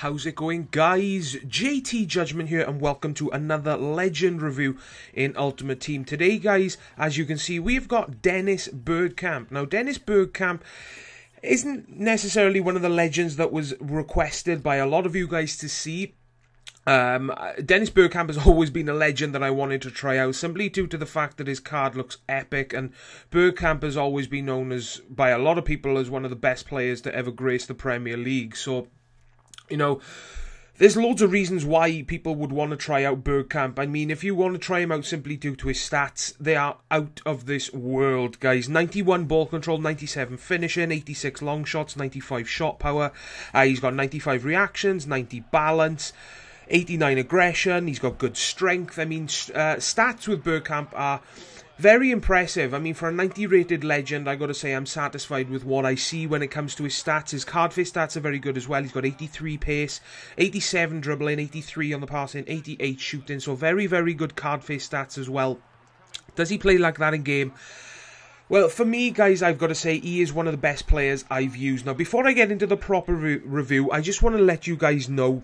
How's it going, guys? JTJudgment here, and welcome to another legend review in Ultimate Team. Today, guys, as you can see, we've got Dennis Bergkamp. Now, Dennis Bergkamp isn't necessarily one of the legends that was requested by a lot of you guys to see. Dennis Bergkamp has always been a legend that I wanted to try out, simply due to the fact that his card looks epic, and Bergkamp has always been known as, by a lot of people, as one of the best players to ever grace the Premier League. So, you know, there's loads of reasons why people would want to try out Bergkamp. I mean, if you want to try him out simply due to his stats, they are out of this world, guys. 91 ball control, 97 finishing, 86 long shots, 95 shot power. He's got 95 reactions, 90 balance, 89 aggression. He's got good strength. I mean, stats with Bergkamp are very impressive. I mean, for a 90 rated legend, I got to say I'm satisfied with what I see when it comes to his stats. His card face stats are very good as well. He's got 83 pace, 87 dribbling, 83 on the passing, 88 shooting. So very, very good card face stats as well. Does he play like that in game? Well, for me, guys, I've got to say he is one of the best players I've used. Now, before I get into the proper review, I just want to let you guys know,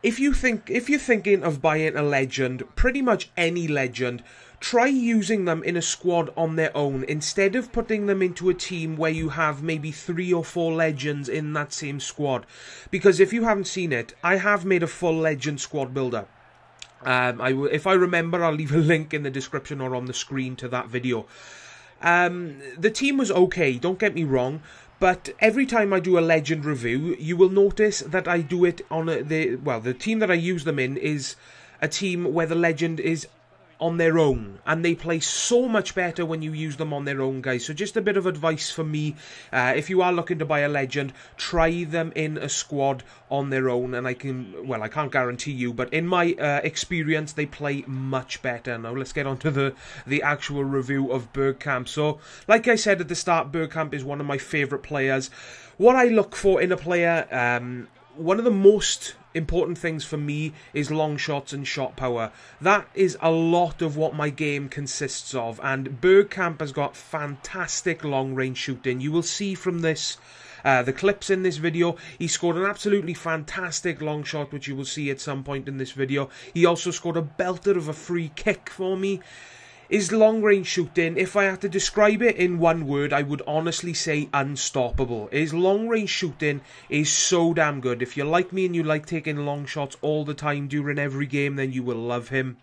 if you're thinking of buying a legend, pretty much any legend, try using them in a squad on their own, instead of putting them into a team where you have maybe 3 or 4 legends in that same squad. Because if you haven't seen it, I have made a full legend squad builder. If I remember, I'll leave a link in the description or on the screen to that video. The team was okay, don't get me wrong, but every time I do a legend review, you will notice that I do it on the team that I use them in is a team where the legend is on their own, and they play so much better when you use them on their own, guys. So just a bit of advice for me, if you are looking to buy a legend, try them in a squad on their own, and I can't guarantee you, but in my experience, they play much better. Now let's get on to the actual review of Bergkamp. So, like I said at the start, Bergkamp is one of my favourite players. What I look for in a player, one of the most important things for me is long shots and shot power. That is a lot of what my game consists of, and Bergkamp has got fantastic long range shooting. You will see from this the clips in this video, he scored an absolutely fantastic long shot, which you will see at some point in this video. He also scored a belter of a free kick for me. His long-range shooting, if I had to describe it in one word, I would honestly say unstoppable. His long-range shooting is so damn good. If you're like me and you like taking long shots all the time during every game, then you will love him.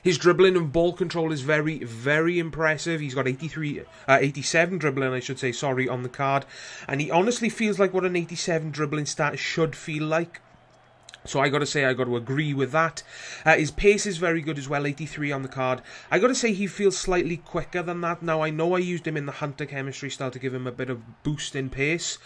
His dribbling and ball control is very, very impressive. He's got 87 dribbling, I should say, sorry, on the card. And he honestly feels like what an 87 dribbling stat should feel like. So I got to say, I got to agree with that. His pace is very good as well, 83 on the card. I got to say he feels slightly quicker than that. Now, I know I used him in the Hunter chemistry style to give him a bit of boost in pace.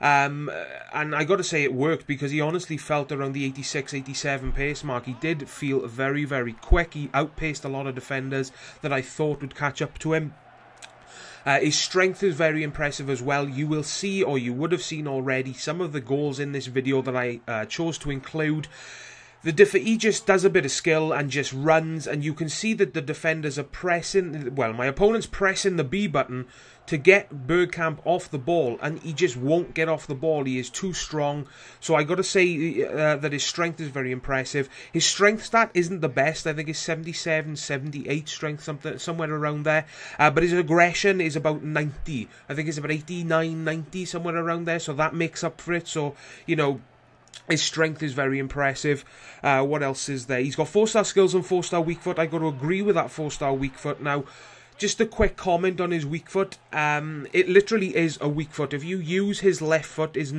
And I got to say it worked, because he honestly felt around the 86, 87 pace mark. He did feel very, very quick. He outpaced a lot of defenders that I thought would catch up to him. His strength is very impressive as well. You will see, or you would have seen already, some of the goals in this video that I chose to include. He just does a bit of skill and just runs, and you can see that the defenders are pressing, well, my opponent's pressing the B button to get Bergkamp off the ball, and he just won't get off the ball. He is too strong. So I got to say that his strength is very impressive. His strength stat isn't the best. I think it's 77, 78 strength, somewhere around there. But his aggression is about 90. I think it's about 89, 90, somewhere around there. So that makes up for it. So, you know, his strength is very impressive. What else is there? He's got 4-star skills and 4-star weak foot. I got to agree with that 4-star weak foot. Now, just a quick comment on his weak foot. It literally is a weak foot. If you use his left foot, is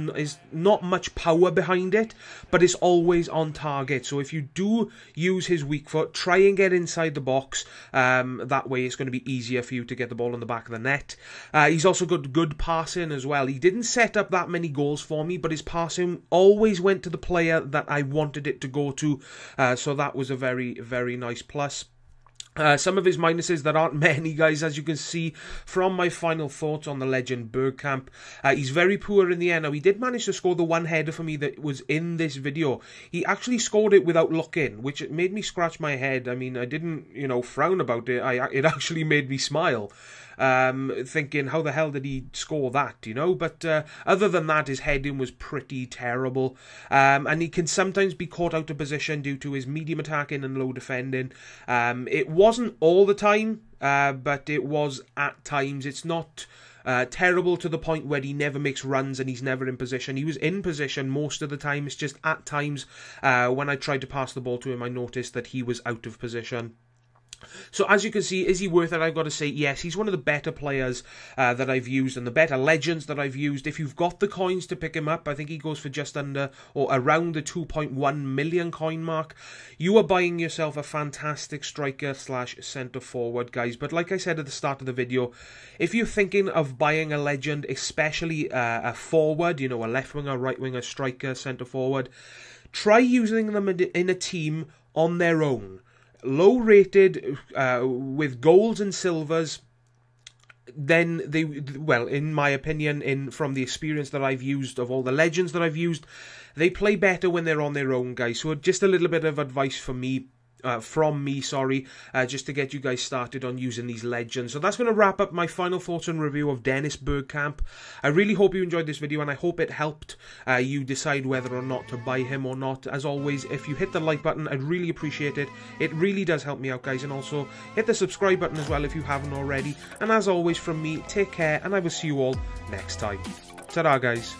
not much power behind it, but it's always on target. So if you do use his weak foot, try and get inside the box. That way it's going to be easier for you to get the ball in the back of the net. He's also got good passing as well. He didn't set up that many goals for me, but his passing always went to the player that I wanted it to go to. So that was a very, very nice plus. Some of his minuses, that aren't many, guys, as you can see from my final thoughts on the legend Bergkamp. He's very poor in the air. Now, he did manage to score the one header for me that was in this video. He actually scored it without looking, which made me scratch my head. I mean, I didn't, you know, frown about it. It actually made me smile. thinking, how the hell did he score that, you know? But other than that, his heading was pretty terrible. And he can sometimes be caught out of position due to his medium attacking and low defending. It wasn't all the time, but it was at times. It's not terrible to the point where he never makes runs and he's never in position. He was in position most of the time. It's just at times when I tried to pass the ball to him, I noticed that he was out of position. So as you can see, is he worth it? I've got to say yes. He's one of the better players that I've used and the better legends that I've used. If you've got the coins to pick him up, I think he goes for just under or around the 2.1 million coin mark. You are buying yourself a fantastic striker slash centre forward, guys. But like I said at the start of the video, if you're thinking of buying a legend, especially a forward, you know, a left winger, right winger, striker, centre forward, try using them in a team on their own. Low rated, with golds and silvers, then they, well, in my opinion, from the experience that I've used of all the legends that I've used, they play better when they're on their own, guys. So just a little bit of advice from me, just to get you guys started on using these legends. So that's going to wrap up my final thoughts and review of Dennis Bergkamp. I really hope you enjoyed this video, and I hope it helped you decide whether or not to buy him or not. As always, if you hit the like button, I'd really appreciate it. It really does help me out, guys. And also hit the subscribe button as well if you haven't already. And as always from me, take care, and I will see you all next time. Ta-ra, guys.